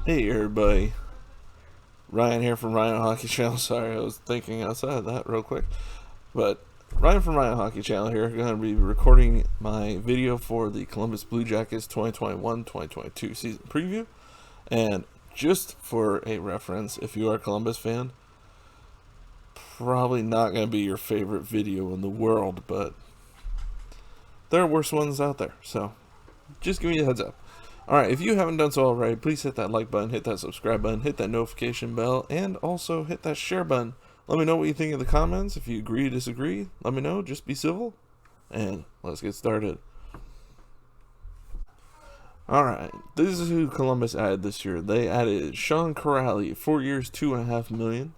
Hey everybody, Ryan here from Ryan Hockey Channel. Sorry, I was thinking outside of that real quick. But Ryan from Ryan Hockey Channel here, going to be recording my video for the Columbus Blue Jackets 2021-2022 season preview. And just for a reference, if you are a Columbus fan, probably not going to be your favorite video in the world, but there are worse ones out there. So just give me a heads up. Alright, if you haven't done so already, please hit that like button, hit that subscribe button, hit that notification bell, and also hit that share button. Let me know what you think in the comments. If you agree or disagree, let me know. Just be civil. And let's get started. Alright, this is who Columbus added this year. They added Sean Corali, 4 years, $2.5 million.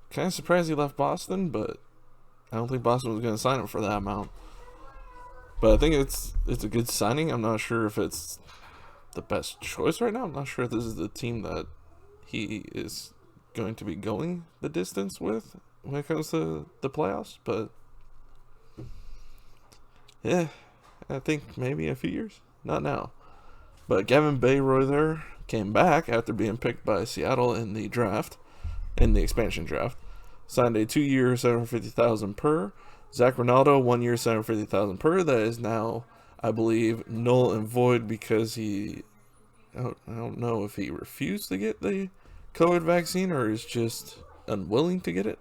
Kind of surprised he left Boston, but I don't think Boston was going to sign him for that amount. But I think it's a good signing. I'm not sure if it's the best choice right now. I'm not sure if this is the team that he is going to be going the distance with when it comes to the playoffs, but yeah, I think maybe a few years, not now. But Gavin Bayroy there came back after being picked by Seattle in the draft, in the expansion draft, signed a 2-year $750,000 per. Zach Ronaldo, 1 year $750,000 per. That is now, I believe, null and void because I don't know if he refused to get the COVID vaccine or is just unwilling to get it.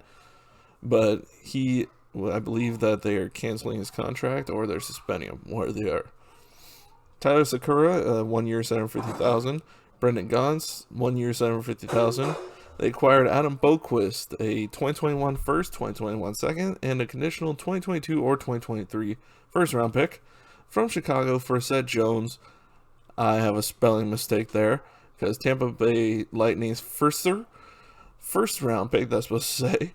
But I believe that they are canceling his contract or they're suspending him, where they are. Tyler Sakura, 1 year $750,000. Brendan Gaunce, 1 year $750,000. They acquired Adam Boquist, a 2021 first, 2021 second, and a conditional 2022 or 2023 first round pick from Chicago for Seth Jones. I have a spelling mistake there because Tampa Bay Lightning's first round pick, that's supposed to say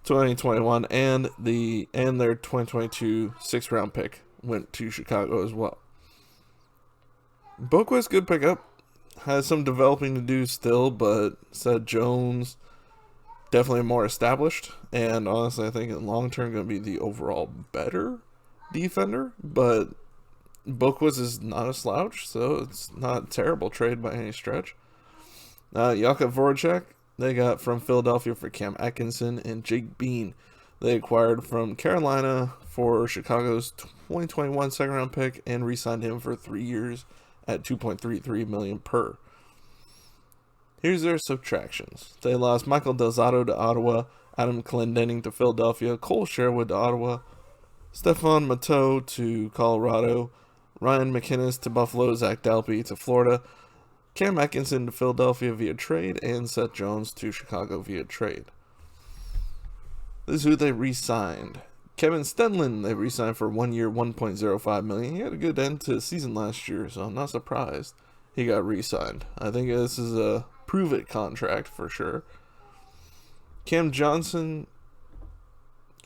2021, and their 2022 6th round pick went to Chicago as well. Boquist, good pickup. Has some developing to do still, but Seth Jones definitely more established, and honestly I think in the long term going to be the overall better defender. But Boquist is not a slouch, so it's not a terrible trade by any stretch. Jakub Voracek they got from Philadelphia for Cam Atkinson, and Jake Bean they acquired from Carolina for Chicago's 2021 second round pick and re-signed him for 3 years at $2.33 million per. Here's their subtractions. They lost Michael Del Zotto to Ottawa, Adam Clendenning to Philadelphia, Cole Sherwood to Ottawa, Stefan Matteau to Colorado, Ryan McInnes to Buffalo, Zach Dalpe to Florida, Cam Atkinson to Philadelphia via trade, and Seth Jones to Chicago via trade. This is who they re-signed. Kevin Stenlund, they re-signed for 1 year, $1.05 million. He had a good end to the season last year, so I'm not surprised he got re-signed. I think this is a prove-it contract for sure. Cam Johnson,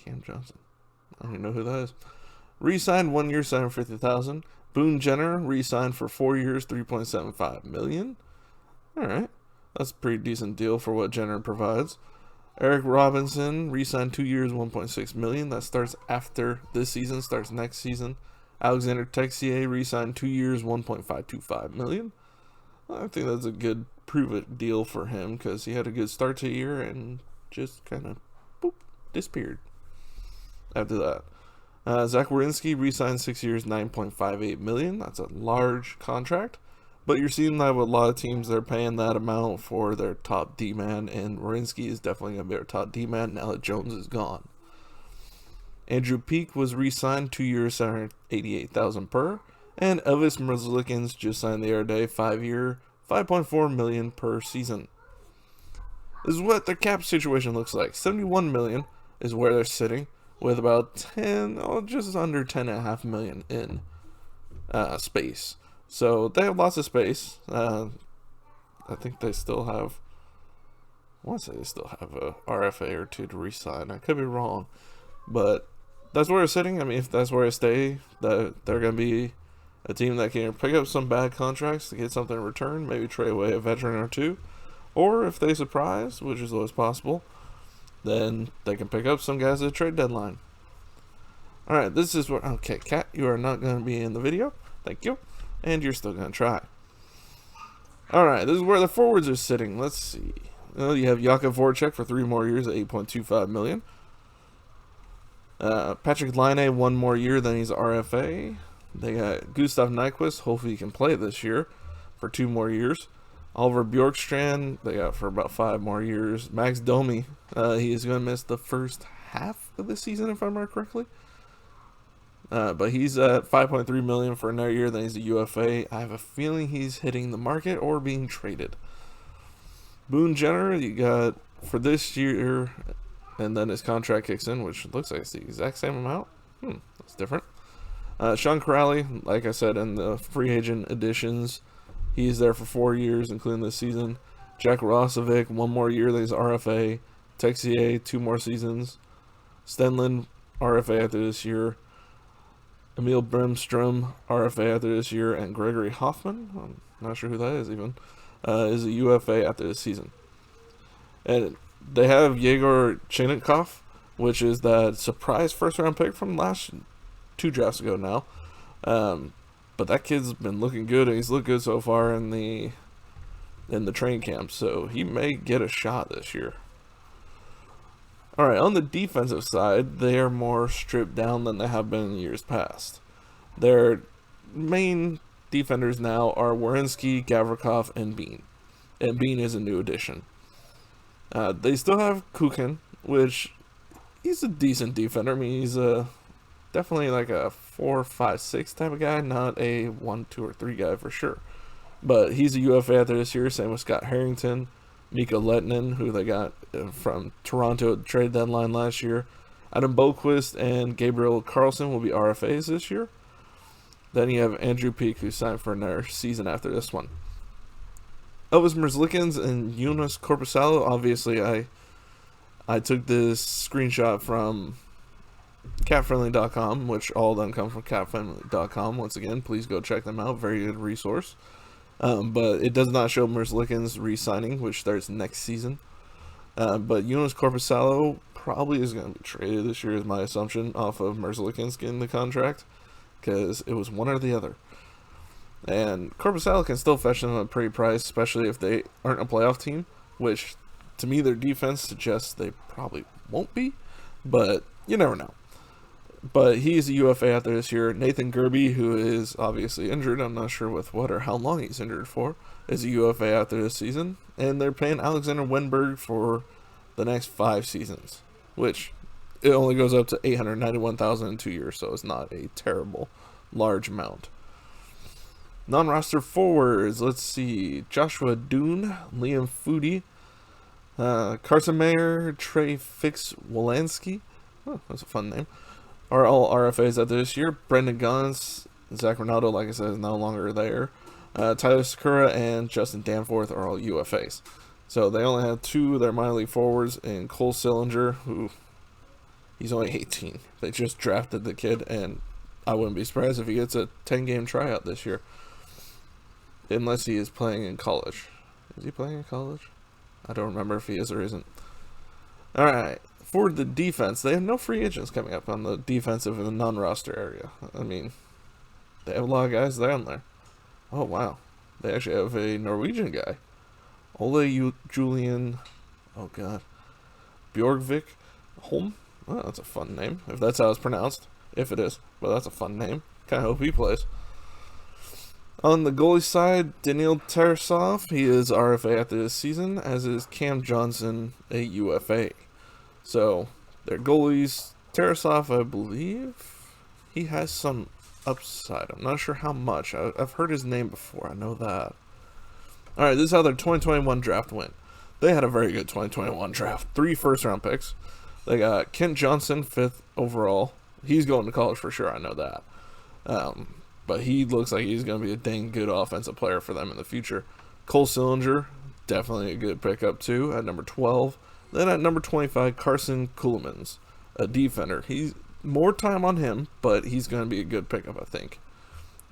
I don't even know who that is. Re-signed 1 year, $750,000. Boone Jenner re-signed for 4 years, $3.75 million. All right, that's a pretty decent deal for what Jenner provides. Eric Robinson re-signed 2 years, $1.6 million. That starts after this season, starts next season. Alexander Texier re-signed 2 years, $1.525 million. I think that's a good prove-it deal for him because he had a good start to the year and just kind of disappeared after that. Zach Werenski re-signed 6 years, $9.58 million. That's a large contract. But you're seeing that with a lot of teams, they're paying that amount for their top D-man, and Werenski is definitely going to be their top D-man now that Jones is gone. Andrew Peak was re-signed 2 years, $788,000 per, and Elvis Merzlikins just signed the other day, 5 year, $5.4 million per season. This is what their cap situation looks like. $71 million is where they're sitting, with about just under $10.5 million in space. So they have lots of space. I think they still have, I want to say they still have a RFA or two to re-sign. I could be wrong, but that's where they're sitting. I mean, if that's where they stay, they're going to be a team that can pick up some bad contracts to get something in return, maybe trade away a veteran or two, or if they surprise, which is always possible, then they can pick up some guys at the trade deadline. Alright, this is what, okay, Kat, you are not going to be in the video. Thank you. And you're still going to try. Alright, this is where the forwards are sitting. Let's see. You have Jakub Voracek for 3 more years at $8.25 million. Patrick Laine, 1 more year, then he's RFA. They got Gustav Nyquist, hopefully he can play this year, for 2 more years. Oliver Bjorkstrand, they got for about 5 more years. Max Domi, he is going to miss the first half of the season, if I remember correctly. But he's at $5.3 million for another year, then he's a UFA. I have a feeling he's hitting the market or being traded. Boone Jenner, you got for this year, and then his contract kicks in, which looks like it's the exact same amount. That's different. Sean Corali, like I said, in the free agent additions, he's there for 4 years, including this season. Jack Rosovic, 1 more year, that he's RFA. Texier, 2 more seasons. Stenlund, RFA after this year. Emil Brimstrom, RFA after this year. And Gregory Hoffman, I'm not sure who that is even, is a UFA after this season. And they have Jaeger Chanenkov, which is that surprise first-round pick from last 2 drafts ago now. But that kid's been looking good, and he's looked good so far in the training camp, so he may get a shot this year. Alright, on the defensive side, they are more stripped down than they have been in years past. Their main defenders now are Werenski, Gavrikov, and Bean. And Bean is a new addition. They still have Kukin, which he's a decent defender. I mean, he's definitely like a 4, 5, 6 type of guy, not a 1, 2, or 3 guy for sure. But he's a UFA after this year. Same with Scott Harrington, Mika Lettinen, who they got from Toronto at the trade deadline last year. Adam Boquist and Gabriel Carlson will be RFAs this year. Then you have Andrew Peak, who signed for another season after this one. Elvis Merzlikins and Jonas Korpisalo. Obviously, I took this screenshot from CapFriendly.com, which all of them come from CapFriendly.com. Once again, please go check them out. Very good resource. But it does not show Merzlikins re-signing, which starts next season. But Jonas Korpisalo probably is going to be traded this year, is my assumption, off of Merzlikins getting the contract, because it was one or the other. And Korpisalo can still fetch them a pretty price, especially if they aren't a playoff team, which to me their defense suggests they probably won't be, but you never know. But he's a UFA after this year. Nathan Gerby, who is obviously injured, I'm not sure with what or how long he's injured for, is a UFA after this season. And they're paying Alexander Wenberg for the next 5 seasons, which it only goes up to $891,000 in 2 years, so it's not a terrible large amount. Non-roster forwards, let's see, Joshua Doon, Liam Foodie, Carson Mayer, Trey Fix-Wolanski, that's a fun name, are all RFAs after this year. Brendan Gaunce, Zach Ronaldo, like I said, is no longer there. Tyler Sakura and Justin Danforth are all UFAs. So they only have 2 of their minor league forwards, and Cole Sillinger, who, he's only 18. They just drafted the kid, and I wouldn't be surprised if he gets a 10-game tryout this year. Unless he is playing in college. Is he playing in college? I don't remember if he is or isn't. Alright, for the defense, they have no free agents coming up on the defensive and the non-roster area. I mean, they have a lot of guys down there. Oh, wow. They actually have a Norwegian guy. Ole Julian, oh god, Bjorgvik Holm? Oh, that's a fun name, if that's how it's pronounced. If it is, but that's a fun name. Kind of hope he plays. On the goalie side, Daniil Tarasoff, he is RFA after this season, as is Cam Johnson, a UFA. So, their goalies, Tarasoff, I believe, he has some upside. I'm not sure how much. I've heard his name before, I know that. Alright, this is how their 2021 draft went. They had a very good 2021 draft. 3 first-round picks. They got Kent Johnson, 5th overall. He's going to college for sure, I know that. But he looks like he's going to be a dang good offensive player for them in the future. Cole Sillinger, definitely a good pickup too, at number 12. Then at number 25, Carson Kuhlman, a defender. He's more time on him, but he's going to be a good pickup, I think.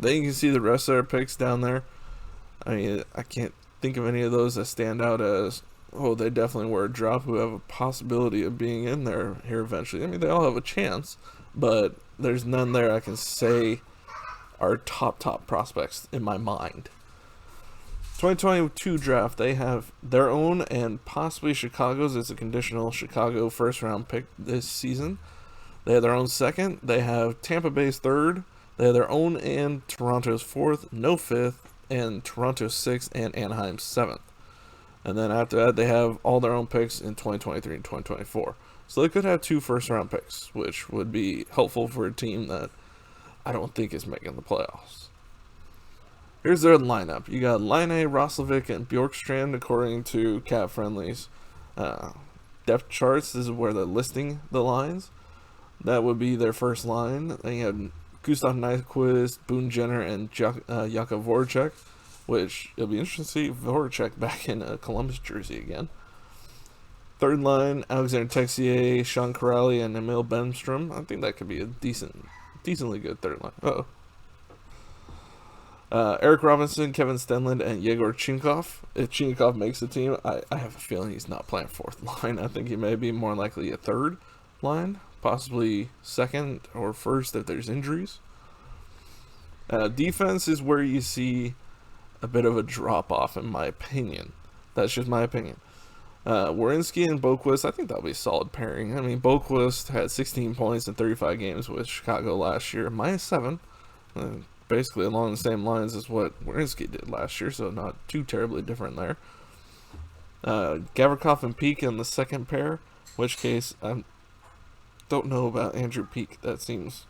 Then you can see the rest of their picks down there. I mean, I can't think of any of those that stand out as, oh, they definitely were a drop, who have a possibility of being in there here eventually. I mean, they all have a chance, but there's none there I can say are top prospects in my mind. 2022 draft, they have their own and possibly Chicago's. It's a conditional Chicago first round pick this season. They have their own second. They have Tampa Bay's third. They have their own and Toronto's fourth, no fifth, and Toronto's sixth and Anaheim's seventh. And then after that, they have all their own picks in 2023 and 2024. So they could have 2 first round picks, which would be helpful for a team that I don't think is making the playoffs. Here's their lineup. You got Line, Roslovic, and Bjorkstrand according to Cap Friendly's depth charts. This is where they're listing the lines. That would be their first line. Then you have Gustav Nyquist, Boone Jenner, and Jakub Voracek, which it'll be interesting to see Voracek back in a Columbus jersey again. Third line, Alexander Texier, Sean Corali, and Emil Bemstrom. I think that could be a decently good third line. Eric Robinson, Kevin Stenlund, and Jaegor Chenkov. If Chenkov makes the team, I have a feeling he's not playing fourth line. I think he may be more likely a third line, possibly second or first if there's injuries. Defense is where you see a bit of a drop-off, in my opinion. That's just my opinion. Werenski and Boquist, I think that'll be a solid pairing. I mean, Boquist had 16 points in 35 games with Chicago last year, -7. Basically along the same lines as what Werenski did last year, so not too terribly different there. Gavrikov and Peak in the second pair, which case I don't know about Andrew Peak. That seems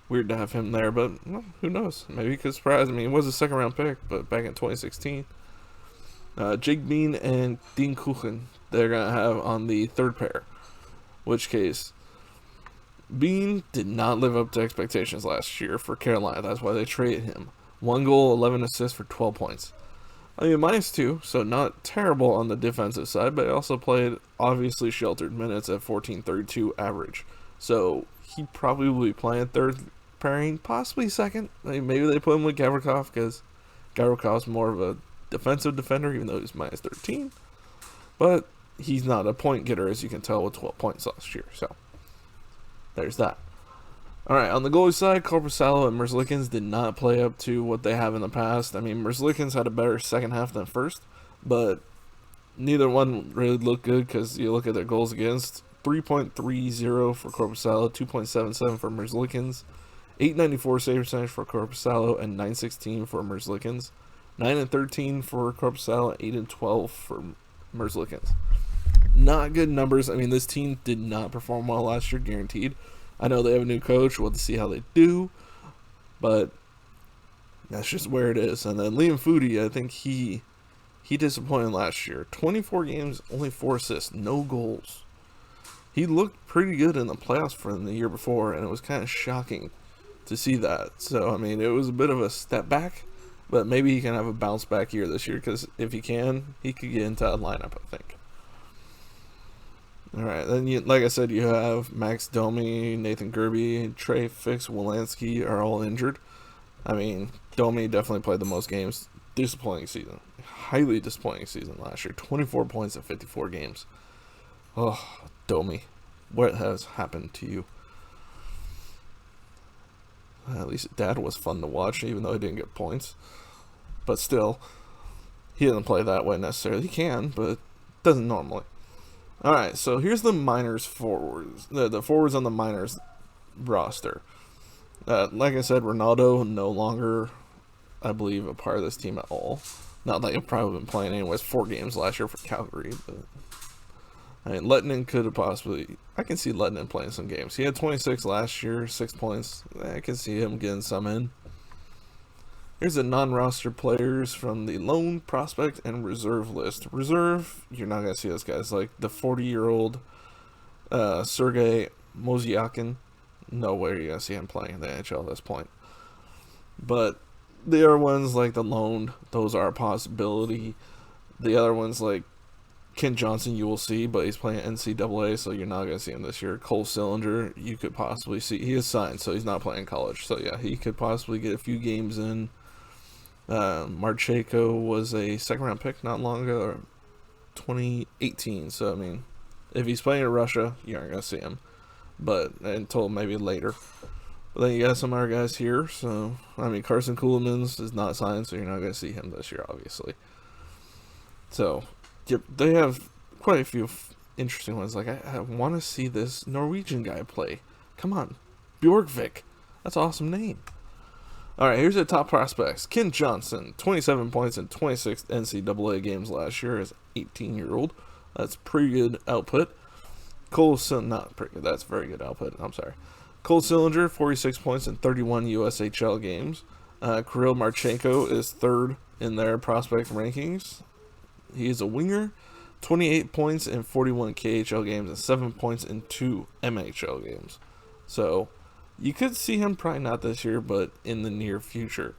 weird to have him there, but well, who knows? Maybe he could surprise me. He was a second round pick, but back in 2016. Jake Bean and Dean Kuchen, they're going to have on the third pair, which case Bean did not live up to expectations last year for Carolina. That's why they traded him. 1 goal, 11 assists for 12 points. I mean, -2, so not terrible on the defensive side, but he also played obviously sheltered minutes at 14.32 average. So he probably will be playing third pairing, possibly second. I mean, maybe they put him with Gavrikov because Gavrikov's more of a defensive defender, even though he's -13. But he's not a point getter, as you can tell, with 12 points last year. So there's that. Alright, on the goalie side, Korpisalo and Merzlikins did not play up to what they have in the past. I mean, Merzlikins had a better second half than first, but neither one really looked good because you look at their goals against. 3.30 for Korpisalo, 2.77 for Merzlikins, 894 save percentage for Korpisalo, and 916 for Merzlikins. 9-13 for Korpisalo, 8-12 for Merzlikins. Not good numbers. I mean, this team did not perform well last year, guaranteed. I know they have a new coach. We'll have to see how they do, but that's just where it is. And then Liam Foodie, I think he disappointed last year. 24 games, only 4 assists, no goals. He looked pretty good in the playoffs from the year before, and it was kind of shocking to see that. So, I mean, it was a bit of a step back, but maybe he can have a bounce back year this year, because if he can, he could get into a lineup, I think. Alright, then like I said, you have Max Domi, Nathan Gerby, Trey Fix, Wolanski are all injured. I mean, Domi definitely played the most games. Disappointing season. Highly disappointing season last year. 24 points in 54 games. Oh, Domi. What has happened to you? At least Dad was fun to watch, even though he didn't get points. But still, he doesn't play that way necessarily. He can, but doesn't normally. Alright, so here's the minors forwards. The forwards on the minors roster. Like I said, Ronaldo no longer, I believe, a part of this team at all. Not that he'll probably been playing anyways 4 games last year for Calgary, but I mean, Lettinen could have possibly, I can see Lettinen playing some games. He had 26 last year, 6 points. I can see him getting some in. Here's the non-roster players from the loan, prospect, and reserve list. Reserve, you're not going to see those guys. Like the 40-year-old Sergei Mozyakin. No way you're going to see him playing in the NHL at this point. But the other ones, like the loan, those are a possibility. The other ones, like Ken Johnson, you will see, but he's playing NCAA, so you're not going to see him this year. Cole Sillinger, you could possibly see. He is signed, so he's not playing college. So, yeah, he could possibly get a few games in. Marchenko was a second-round pick not long ago, or 2018. So, I mean, if he's playing in Russia, you aren't going to see him. But until maybe later. But then you got some other guys here. So, I mean, Carson Kuhlman's is not signed, so you're not going to see him this year, obviously. So, yep, they have quite a few interesting ones. Like, I want to see this Norwegian guy play. Come on. Bjorkvik. That's an awesome name. Alright, here's the top prospects. Ken Johnson, 27 points in 26 NCAA games last year as an 18-year-old. That's pretty good output. Not pretty good, that's very good output. I'm sorry. Cole Sillinger, 46 points in 31 USHL games. Kirill Marchenko is third in their prospect rankings. He is a winger. 28 points in 41 KHL games and 7 points in 2 MHL games. So, you could see him probably not this year, but in the near future.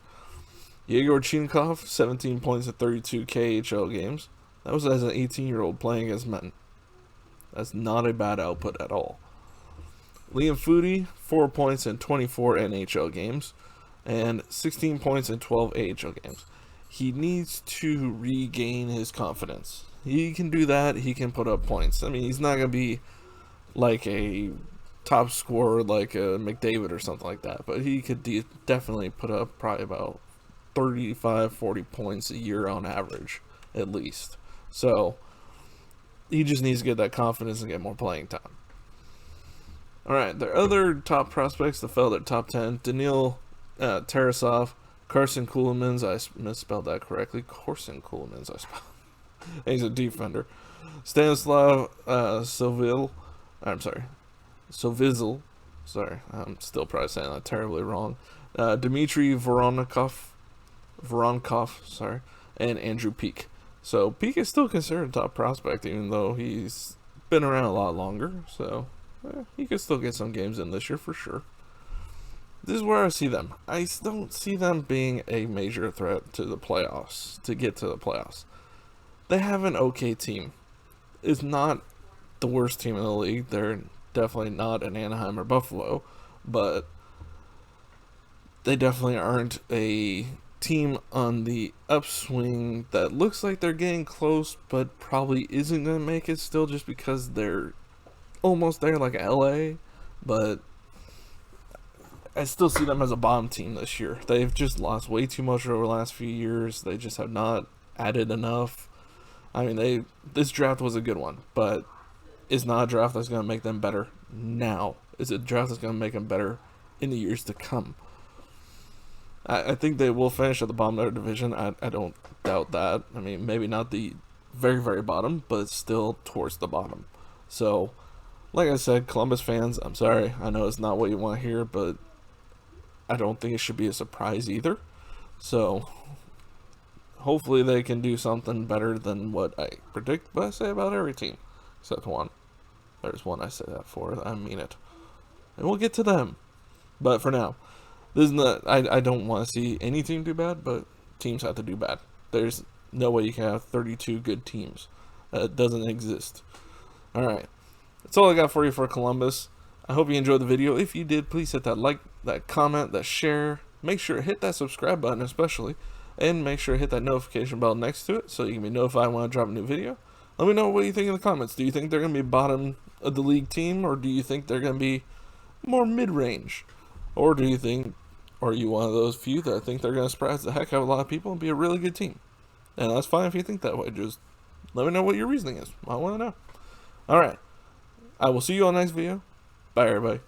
Jaegor Chenkov, 17 points in 32 KHL games. That was as an 18-year-old playing against men. That's not a bad output at all. Liam Foodie, 4 points in 24 NHL games and 16 points in 12 AHL games. He needs to regain his confidence. He can do that. He can put up points. I mean, he's not going to be like a top scorer like a McDavid or something like that, but he could definitely put up probably about 35-40 points a year on average, at least. So, he just needs to get that confidence and get more playing time. Alright, their other top prospects that fell at top 10, Daniil Tarasoff, Carson Kuhlman, I misspelled that correctly, Carson Kuhlman, I spelled. He's a defender. Stanislav Sovizel, sorry, I'm still probably saying that terribly wrong. Dmitry Voronkov, and Andrew Peak. So Peak is still considered a top prospect, even though he's been around a lot longer. So he could still get some games in this year for sure. This is where I see them. I don't see them being a major threat to the playoffs, to get to the playoffs. They have an okay team. It's not the worst team in the league. They're definitely not an Anaheim or Buffalo, but they definitely aren't a team on the upswing that looks like they're getting close, but probably isn't going to make it still just because they're almost there like LA, but I still see them as a bottom team this year. They've just lost way too much over the last few years. They just have not added enough. I mean, this draft was a good one, but it's not a draft that's going to make them better now. It's a draft that's going to make them better in the years to come. I think they will finish at the bottom of their division. I don't doubt that. I mean, maybe not the very, very bottom, but still towards the bottom. So, like I said, Columbus fans, I'm sorry. I know it's not what you want to hear, but I don't think it should be a surprise either. So, hopefully they can do something better than what I predict, but I say about every team, except one. There's one I say that for. I mean it. And we'll get to them. But for now, this is not, I don't want to see any team do bad, but teams have to do bad. There's no way you can have 32 good teams. It doesn't exist. Alright. That's all I got for you for Columbus. I hope you enjoyed the video. If you did, please hit that like, that comment, that share. Make sure to hit that subscribe button especially. And make sure to hit that notification bell next to it so you can be notified when I drop a new video. Let me know what you think in the comments. Do you think they're going to be bottom of the league team, or do you think they're going to be more mid-range? Or do you think, or are you one of those few that think they're going to surprise the heck out of a lot of people and be a really good team? And that's fine if you think that way. Just let me know what your reasoning is. I want to know. Alright. I will see you on the next video. Bye, everybody.